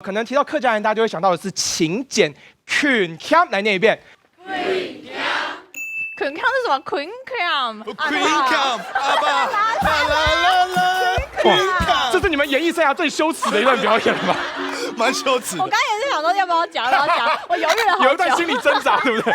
可能提到客家人，大家就会想到的是勤俭恳强，来念一遍。捆康是什么？捆康，阿爸，啦，哇，这是你们演艺生涯最羞耻的一段表演了吧？蛮羞耻的。我刚才也是想说要不要讲，我犹豫了好久。有一段心理挣扎，对不对？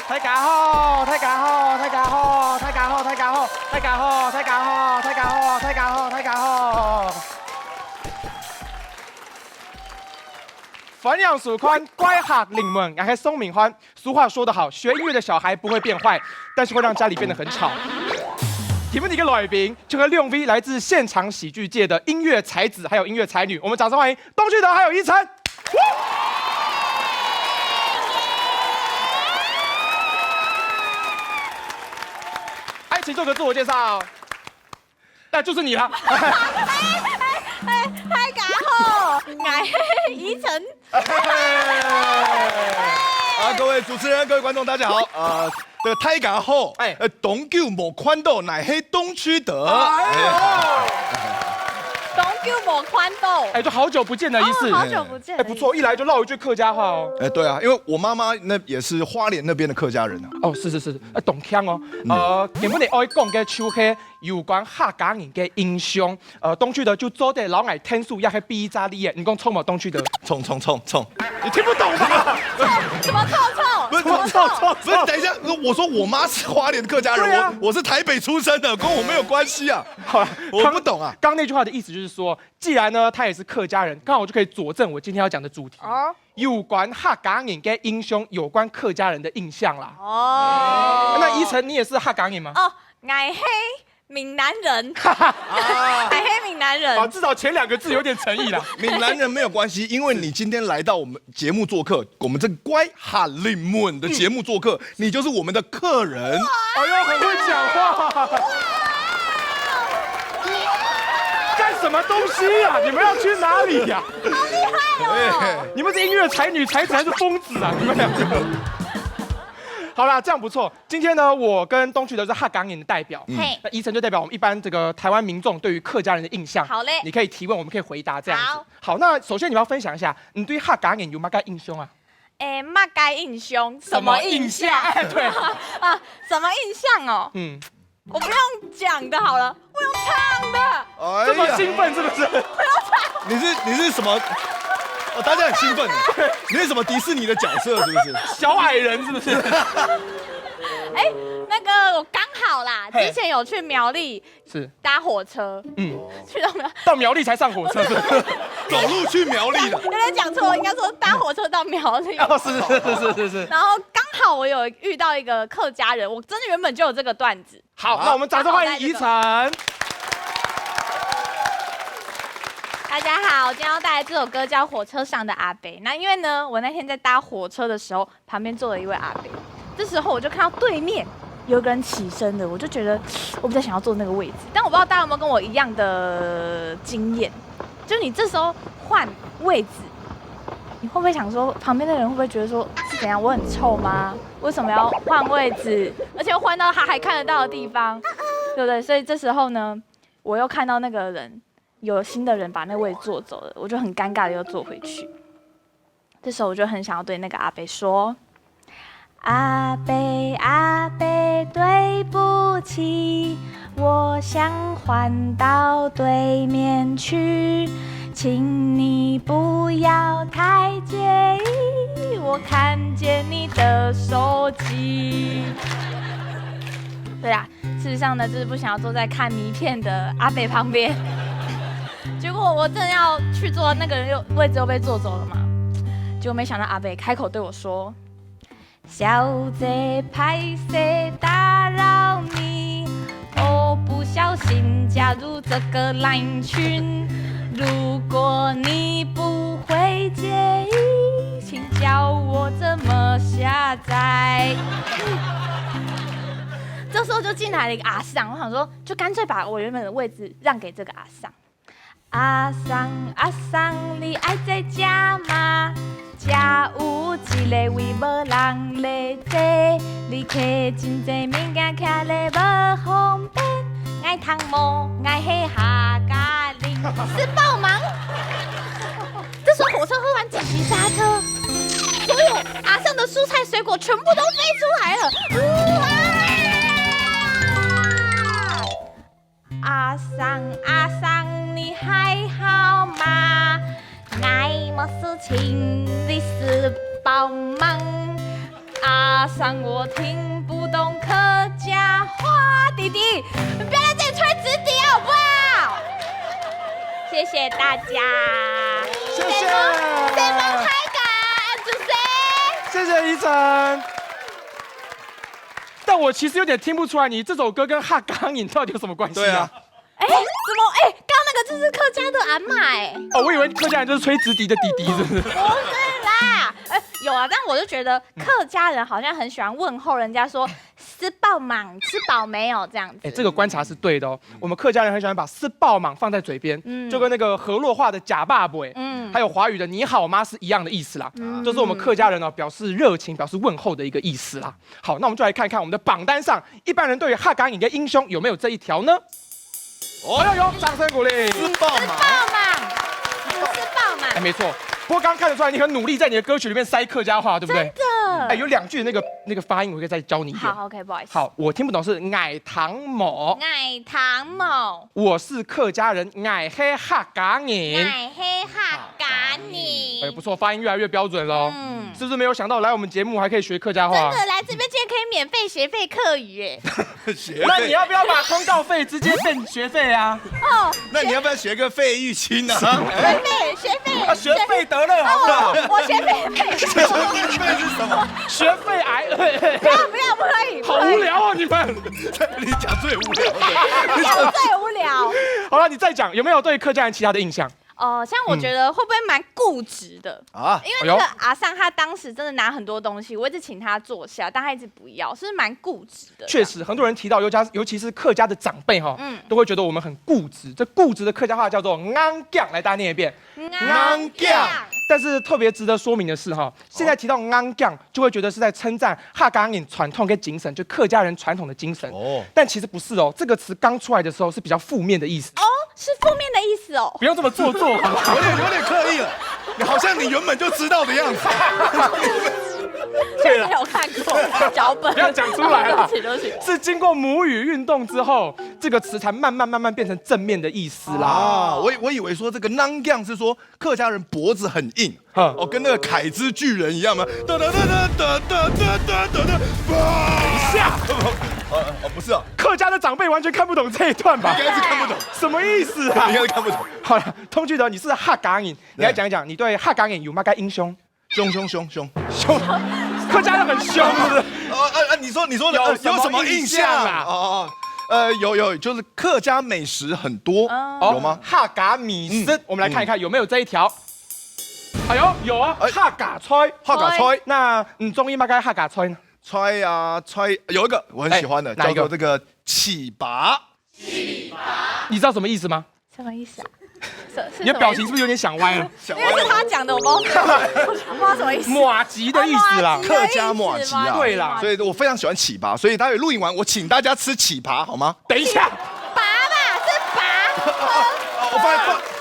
大家好，大家好，大家好，大家好，大家好，大家好，大家好，大家好，大家好，大家好。分养属宽，乖哈领门，然后松敏欢。俗话说得好，学音乐的小孩不会变坏，但是会让家里变得很吵。题目的一个来宾，就和6 V 来自现场喜剧界的音乐才子，还有音乐才女，我们掌声欢迎东旭德还有依晨。请做个自我介绍。那就是你了。大家好，我依晨。各位主持人、各位观众，大家好。大家好。东九无宽度，乃黑东区德。东九无宽度，就好久不见的意思。好久不见。不错，一来就唠一句客家话哦。对啊，因为我妈妈那也是花莲那边的客家人啊。哦，是，懂腔哦。原本你爱讲嘅手係有關客家人嘅印象。東區德就做啲老愛聽數，也係比扎啲嘢。你講衝冇東區德？衝！你聽不懂吧？什麼臭？不是，等一下，我說我媽是花蓮客家人，我是台北出生的，跟我沒有關係啊。好了，我不懂啊。剛那句話的意思就是說，既然呢他也是客家人，剛好就可以佐證我今天要講的主題。有關客家人嘅印象，有關客家人的印象啦。那依晨你也是客家人嗎？我係閩南人。係闽南人。至少前2個字有點誠意啦。閩南人沒有關係，因為你今天來到我們節目做客，我們這個乖哈林門的節目做客，你就是我們的客人。哎呦，很會講話。幹什麼東西啊？你們要去哪裡呀？好厲害哦！你們是音樂才女、才子還是瘋子啊？你們兩個。好啦，這樣不錯。今天呢，我跟東旭德是客家人的代表，那依晨就代表我們一般這個台灣民眾對於客家人的印象。好嘞，你可以提問，我們可以回答這樣子。好，那首先你要分享一下，你對客家人有乜嘅印象啊？乜嘅印象？什麼印象？對什麼印象哦？我不用講的，好了，我用唱的。這麼興奮是不是？我用唱。你是什麼？大家很興奮。你是什麼迪士尼的角色是不是？小矮人是不是？那個我剛好啦，之前有去苗栗，是搭火車，去到苗栗才上火車，走路去苗栗的。有點講錯，我應該說搭火車到苗栗。是。然後剛好我有遇到一個客家人，我真的原本就有這個段子。好，那我們掌聲歡迎依晨。大家好，我今天要帶來這首歌叫《火車上的阿伯》。那因為呢，我那天在搭火車的時候，旁邊坐了一位阿伯。這時候我就看到對面有一個人起身的，我就覺得我比較想要坐那個位置。但我不知道大家有沒有跟我一樣的經驗，就你這時候換位置，你會不會想說，旁邊的人會不會覺得說是怎樣？我很臭嗎？為什麼要換位置？而且又換到他還看得到的地方，對不對？所以這時候呢，我又看到那個人。有新的人把那位置坐走了，我就很尷尬的又坐回去。這時候我就很想要對那個阿伯說：阿伯阿伯，對不起，我想換到對面去，請你不要太介意，我看見你的手機。對啊，事實上呢，就是不想要坐在看迷片的阿伯旁邊。結果我正要去坐，那個人位置又被坐走了嘛。結果沒想到阿北開口對我說：“小姐，拍謝打擾你，我不小心加入這個賴群，如果你不會介意，請教我怎麼下載。”这时候就进来了一个阿桑，我想说，就干脆把我原本的位置让给这个阿桑。阿桑阿桑，你爱在家吗？家有一个位无人来坐，你客真济物件徛咧无方便，爱汤姆爱黑哈咖喱是爆忙。这时候火车喝完紧急刹车，所有阿桑的蔬菜水果全部都飞出来了。阿桑阿桑，你还好吗？爱没事情你是帮忙。阿桑，我听不懂客家话，弟弟，你不要在这里吹直笛好不好？谢谢大家，谢谢，谁帮开感？主谁？谢谢依晨。但我其实有点听不出来，你这首歌跟哈港影到底有什么关系对啊？哎，怎么？哎，刚刚那个就是客家的阿嬷哎。哦，我以为客家人就是吹直笛的弟弟，是不是？不是啦，有啊，但我就觉得客家人好像很喜欢问候人家说吃饱吗？吃饱没有这样子。哎，这个观察是对的哦。我们客家人很喜欢把吃饱嘛放在嘴边，就跟那个河洛话的假爸爸，还有华语的你好吗是一样的意思啦。这是我们客家人呢表示热情、表示问候的一个意思啦。好，那我们就来看看我们的榜单上，一般人对于哈港影跟英雄有没有这一条呢？哦，有，掌声鼓励。吃爆吃嘛，饱嘛，吃饱嘛。哎，没错。不过刚刚看得出来，你很努力在你的歌曲里面塞客家话，对不对？真的。哎，有2句那个发音，我可以再教你一点。好 ，OK， 不好意思。好，我听不懂是矮糖某，爱糖某，我是客家人，矮黑哈港影。爱黑哈嘎你。哎，不错，发音越来越标准喽。是不是没有想到来我们节目还可以学客家话？真的，来这边竟然可以免费学费课语哎。那你要不要把通告费直接变学费啊？哦，那你要不要学个费玉清啊？学费，啊，学费得了，好不好？我学费。学费是什么？学费癌，不要，不可以。好无聊哦，你们。你讲最无聊的。我最无聊。好了，你再讲，有没有对客家人其他的印象？像我觉得会不会蛮固执的啊？因为那个阿桑他当时真的拿很多东西，我一直请他坐下，但他一直不要，是不是蛮固执的？确实，很多人提到尤其是客家的长辈哈，都会觉得我们很固执。这固执的客家话叫做“昂酱”，来大家念一遍。昂酱。但是特别值得说明的是哈，现在提到昂酱，就会觉得是在称赞哈港影传统跟精神，就客家人传统的精神。但其实不是哦，这个词刚出来的时候是比较负面的意思。哦，是负面的意思哦。不用这么做作，好不好？有点刻意了，你好像你原本就知道的样子。对了，有看过脚本，不要讲出来了。对不起。是经过母语运动之后，这个词才慢慢变成正面的意思啦。啊，我以为说这个囔酱是说客家人脖子很硬，哦，跟那个凯之巨人一样吗？等一下，不是啊，客家的长辈完全看不懂这一段吧？应该是看不懂，什么意思啊？应该是看不懂。好了，通居德，你是哈港影，你来讲一讲，你对哈港影有嘛个英雄？凶，客家人很凶，是不是？你说有什么印象啊？有，就是客家美食很多，有吗？哈嘎米丝，我们来看一看有没有这一条。哎呦，有啊，哈嘎菜，那中医嘛该哈嘎菜呢？菜有一个我很喜欢的，叫做这个起拔。你知道什么意思吗？什么意思啊？你的表情是不是有点想歪了？因为是他讲的，我不知道什么意思。马吉的意思啦，客家马吉啊，对啦，所以我非常喜欢起拔，所以待会录影完，我请大家吃起拔好吗？等一下，拔吧，是拔。我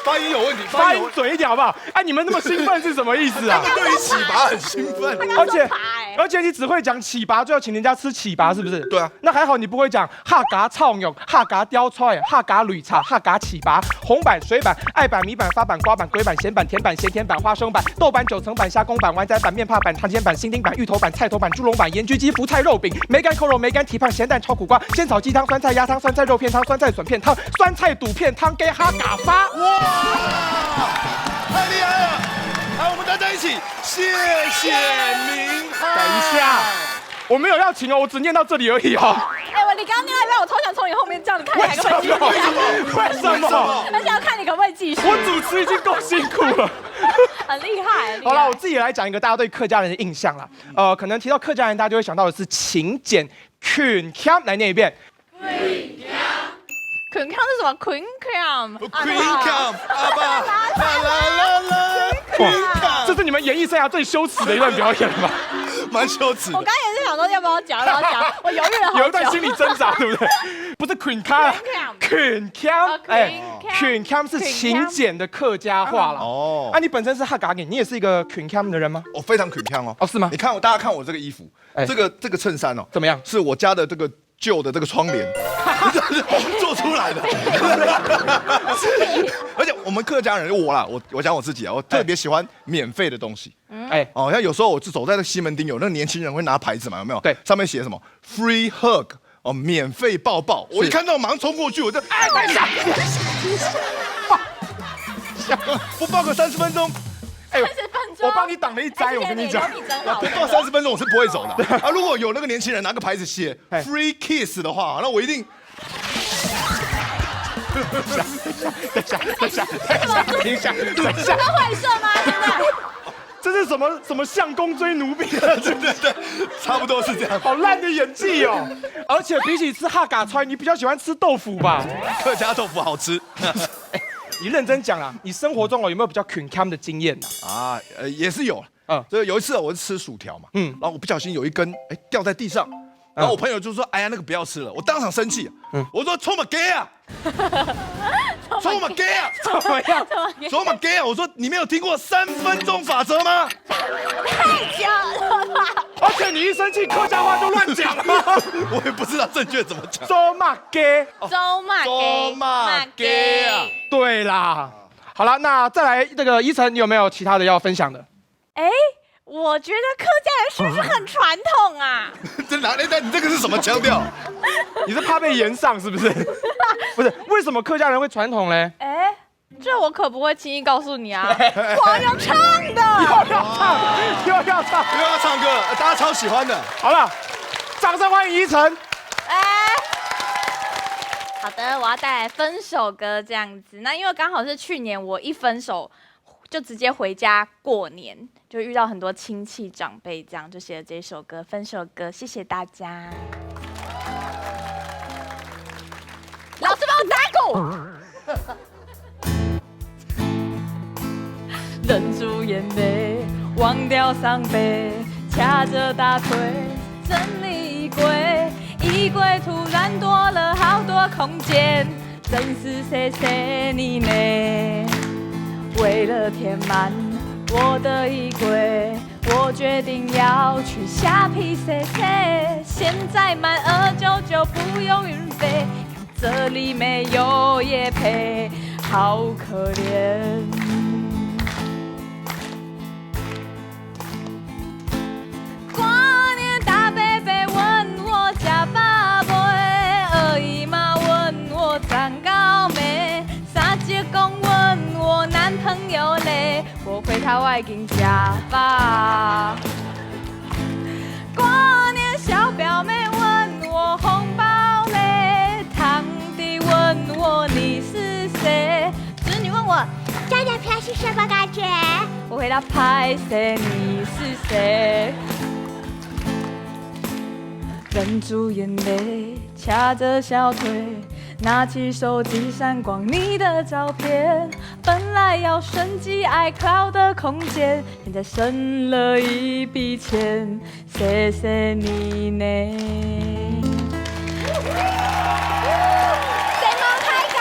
发音有问题，发音准一点好不好？哎，你们那么兴奋是什么意思啊？对于起拔很兴奋，而且你只会讲起拔，就要请人家吃起拔，是不是？对啊。那还好你不会讲哈嘎操牛、哈嘎雕菜、哈嘎铝茶、哈嘎起拔、红板、水板、艾板、米板、发板、瓜板、龟板、咸板、甜板、咸甜板、花生板、豆板、9层板、虾公板、丸仔板、面帕板、糖煎板、新丁板、芋头板、菜头板、猪笼板、盐焗鸡、福菜肉饼、梅干扣肉、梅干蹄膀、咸蛋炒苦瓜、仙草鸡汤、酸菜鸭汤、酸菜肉片汤、酸菜笋片汤、酸菜肚片汤给哈嘎发。哇，太厉害了！来，我们大家一起，谢谢明翰。等一下，我没有要请哦，我只念到这里而已哦。哎，你刚刚念到一半，我超想从你后面叫你看你还可不可以继续。为什么？而且要看你可不可以继续。我主持已经够辛苦了。很厉害。好了，我自己来讲一个大家对客家人的印象啦。可能提到客家人，大家就会想到的是勤俭、Queen Cam 来念一遍。Queen Cam 是什么？Queen Cam。 Queen Cam， 阿爸，啦，这是你们演艺生涯最羞耻的一段表演了吧？蛮羞耻的。我刚也是想说要不要讲，我犹豫了好久。有一段心理挣扎，对不对？不是 Queen Cam，Queen Cam， Queen Cam 是勤俭的客家话了。哦，啊，你本身是客家人，你也是一个 Queen Cam 的人吗？我非常 Queen Cam 哦。哦，是吗你？看大家看我这个衣服，这个衬衫哦，怎么样？是我家的这个旧的这个窗帘做出来的。而且我们客家人，我讲我自己啊，我特别喜欢免费的东西。哦，像有时候我走在那个西门町，有那个年轻人会拿牌子嘛，有没有？对，上面写什么 “free hug”。哦，免费抱抱！我一看到马上冲过去，我就哎，等一下，不抱个30分钟，哎呦， 30分钟，我帮你挡了一灾，我跟你讲，你真好。不抱30分钟我是不会走的啊！如果有那个年轻人拿个牌子写 “free kiss” 的话，那我一定。等一下，是会射吗？现在？这是什么相公追奴婢？对，差不多是这样。好烂的演技哦！而且比起吃哈嘎川，你比较喜欢吃豆腐吧？客家豆腐好吃。你认真讲啦，你生活中有没有比较 Queen Cam 的经验呢？啊，也是有。这有一次我是吃薯条嘛，然后我不小心有一根掉在地上，然后我朋友就说：“哎呀，那个不要吃了。”我当场生气，我说：“冲嘛 gay 啊！冲嘛 gay 啊！怎么样？冲嘛 gay 啊！”我说：“你没有听过3分钟法则吗？”太假了吧！而且你一生气，客家话就乱讲了。我也不知道正确怎么讲。周骂给，周骂给啊！对啦，好了，那再来这个依晨，你有没有其他的要分享的？哎，我觉得客家人是不是很传统啊？这哪里？你这个是什么腔调？你是怕被延上是不是？不是，为什么客家人会传统嘞？哎，这我可不会轻易告诉你啊！我要唱的，又要唱歌，大家超喜欢的。好了，掌声欢迎依晨。好的，我要带来分手歌这样子。那因为刚好是去年我一分手就直接回家过年，就遇到很多亲戚长辈，这样就写了这首歌《分手歌》，谢谢大家。老师帮我打鼓。忍住眼泪，忘掉伤悲，掐着大腿整理衣柜，衣柜突然多了好多空间，真是谢谢你呢。为了填满我的衣柜，我决定要去虾皮 CC， 现在满299不用运费，这里没有业配，好可怜。过年大伯伯问我家爸妹，二姨妈问我长高没，三姐公问我男朋友嘞，我回他我已经假发。过年小表妹问我红包嘞，堂弟问我你是谁，侄女问我家家票是什么感觉，我回答拍谁你是谁。忍住眼泪，掐着小腿，拿起手机闪光你的照片。本来要升级 iCloud 的空间，现在省了一笔钱，谢谢你呢。谁能开嘎？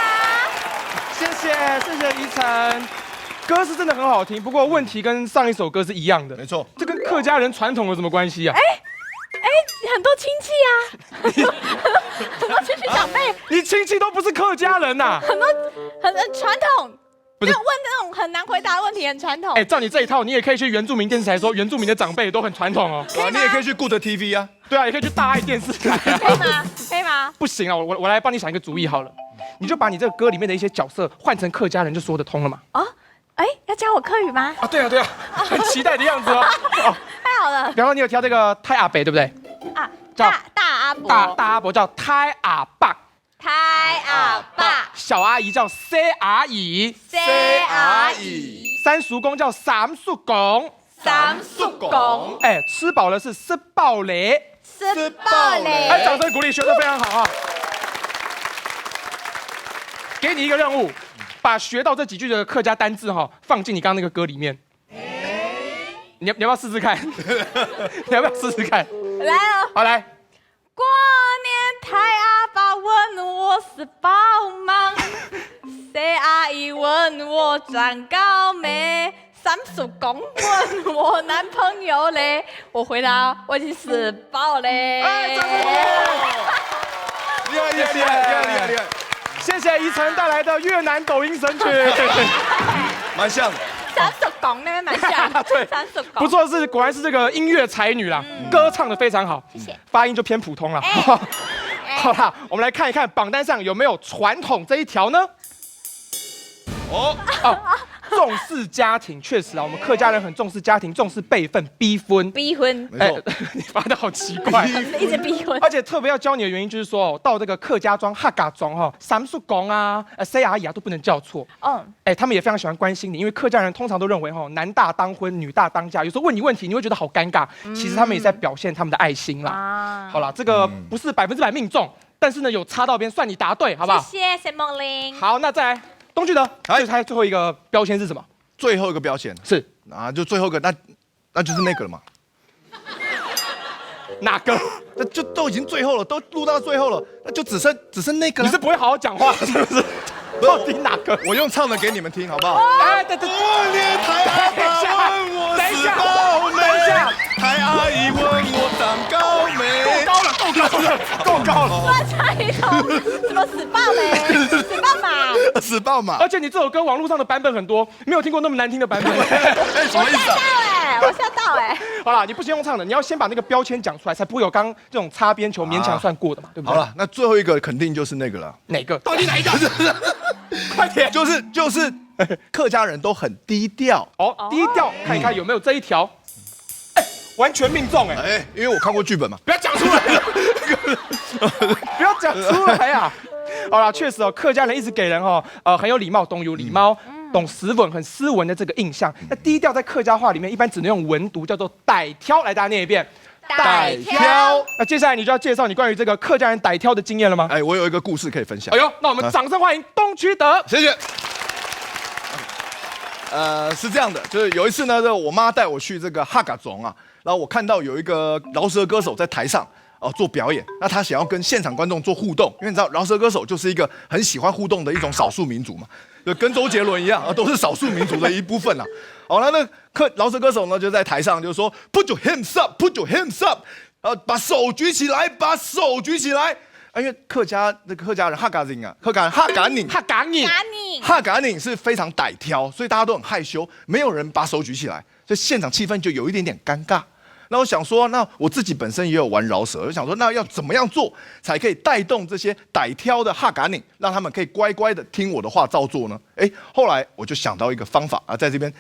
谢谢依晨，歌是真的很好听，不过问题跟上一首歌是一样的。没错，这跟客家人传统有什么关系啊？很多亲戚啊，很多亲戚长辈，你亲戚都不是客家人呐、很传统。不是就问那种很难回答的问题，很传统。照你这一套，你也可以去原住民电视台说，原住民的长辈都很传统哦。你也可以去 Good TV 啊。对啊，也可以去大爱电视台、啊。可以吗？可以吗？不行啊，我来帮你想一个主意好了，你就把你这个歌里面的一些角色换成客家人，就说得通了嘛。哦，要教我客语吗？啊，对啊，很期待的样子哦。哦，太好了。比方说你有挑这个太阿北，对不对？啊，叫大阿伯，大阿伯叫太阿爸，太阿爸，小阿姨叫 C 阿姨， C 阿姨，三叔公叫三叔公，三叔公，吃饱了是吃饱嘞，吃饱嘞。哎，掌声鼓励，学得非常好啊！给你一个任务，把学到这几句的客家单字放进你刚刚那个歌里面。你要不要试试看？你要不要试试看？来哦，好来。过年太阿爸问我是宝忙，谁阿姨问我长高没？三叔公问我男朋友嘞，我回答我已经吃饱嘞。哎，掌声鼓励！厉害！谢谢宜晨带来的越南抖音神曲，蛮像的。三叔公那边蛮像，对，三叔公不错，果然是这个音乐才女啦，歌唱得非常好，谢谢，发音就偏普通了。好啦，我们来看一看榜单上有没有传统这一条呢？哦，重视家庭，确实啊，我们客家人很重视家庭，重视辈分，逼婚。逼婚，没错，你发的好奇怪，一直逼婚。而且特别要教你的原因就是说，到这个客家庄、客家庄三叔公啊、C 阿姨啊都不能叫错。他们也非常喜欢关心你，因为客家人通常都认为男大当婚，女大当嫁，有时候问你问题，你会觉得好尴尬，其实他们也在表现他们的爱心啦。好啦，这个不是100%命中，但是呢有插到边，算你答对，好不好？谢谢沈梦玲。好，那再来。东旭德，猜最后一个标签是什么？最后一个标签是啊，就最后一个，那就是那个了嘛。哪个？那就都已经最后了，都录到最后了，那就只剩那个了。你是不会好好讲话是不是？到底哪个？我用唱的给你们听，好不好？哎，对，过年台阿爸问我是宝妹，等一下，台阿姨问我长高没？够高了。乱唱一首什么死爆嘞？死爆嘛？死爆嘛！而且你这首歌网络上的版本很多，没有听过那么难听的版本。什么意思啊？我吓到哎！好啦，你不先用唱的，你要先把那个标签讲出来，才不会有刚这种擦边球勉强算过的嘛，对不对？好了，那最后一个肯定就是那个了。哪个？到底哪一个？快点！就是客家人都很低调哦，低调，看一看有没有这一条。哎，完全命中哎！因为我看过剧本嘛。不要讲出来，不要讲出来啊！好啦，确实客家人一直给人很有礼貌，懂有礼貌。懂斯文，很斯文的这个印象。那低调在客家话里面一般只能用文读，叫做歹挑。来，大家念一遍。歹挑。那接下来你就要介绍你关于这个客家人歹挑的经验了吗？哎，我有一个故事可以分享。哎呦，那我们掌声欢迎东区德。谢谢。是这样的，就是有一次呢，我妈带我去这个哈嘎总啊，然后我看到有一个饶舌歌手在台上。做表演，那他想要跟现场观众做互动，因为你知道饶舌歌手就是一个很喜欢互动的一种少数民族嘛，就跟周杰伦一样都是少数民族的一部分啦。好，那饶舌歌手呢就在台上就说 Put your hands up, Put your hands up， 把手举起来，把手举起来。因为客家人哈嘎宁啊，哈嘎宁是非常歹挑，所以大家都很害羞，没有人把手举起来，所以现场气氛就有一点点尴尬。那我想说，那我自己本身也有玩饶舌，我就想说，那要怎么样做才可以带动这些歹挑的哈嘎宁，让他们可以乖乖的听我的话照做呢？后来我就想到一个方法啊，在这边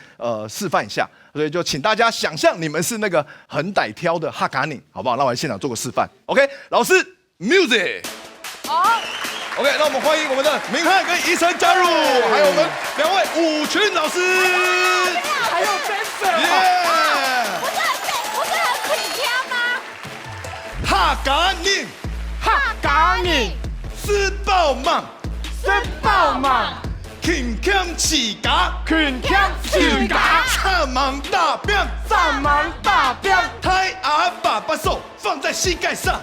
示范一下，所以就请大家想象你们是那个很歹挑的哈嘎宁，好不好？那我来现场做个示范 ，OK？ 老师 ，music。OK， 那我们欢迎我们的明翰跟宜晨加入，还有我们2位武群老师，还有 dancer。哈嘎宁，哈嘎宁，吃饱嘛，勤俭持家，插忙大便，太阿爸把手放在膝盖上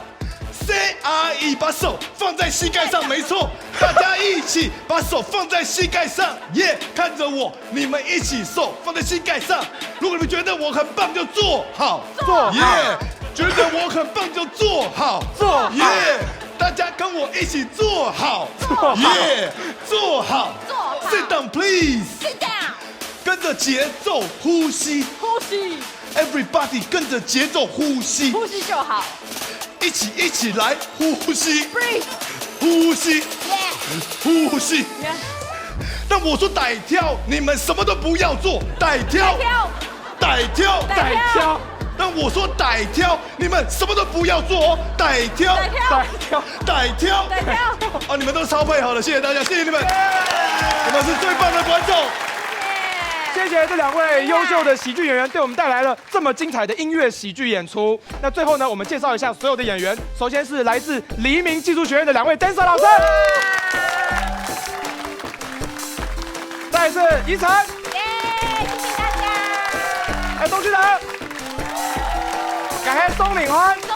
，C阿姨把手放在膝盖上，没错，大家一起把手放在膝盖上，看着我，你们一起手放在膝盖上。如果你们觉得我很棒，就做好，觉得我很棒就做好，大家跟我一起做好，做好 ，Sit down please， 跟着节奏呼吸，Everybody 跟着节奏呼吸就好，一起来呼吸 ，Breathe， 呼吸，呼吸。但我说歹挑，你们什么都不要做，歹挑。但我说歹挑，你们什么都不要做哦，歹挑。你们都超配合的，谢谢大家，谢谢你们，你们是最棒的观众。谢谢这2位优秀的喜剧演员，对我们带来了这么精彩的音乐喜剧演出。那最后呢，我们介绍一下所有的演员。首先是来自黎明技术学院的2位 dancer 老师，再来是宜晨，耶，谢谢大家。还有钟旭腾，感谢宋敏欢。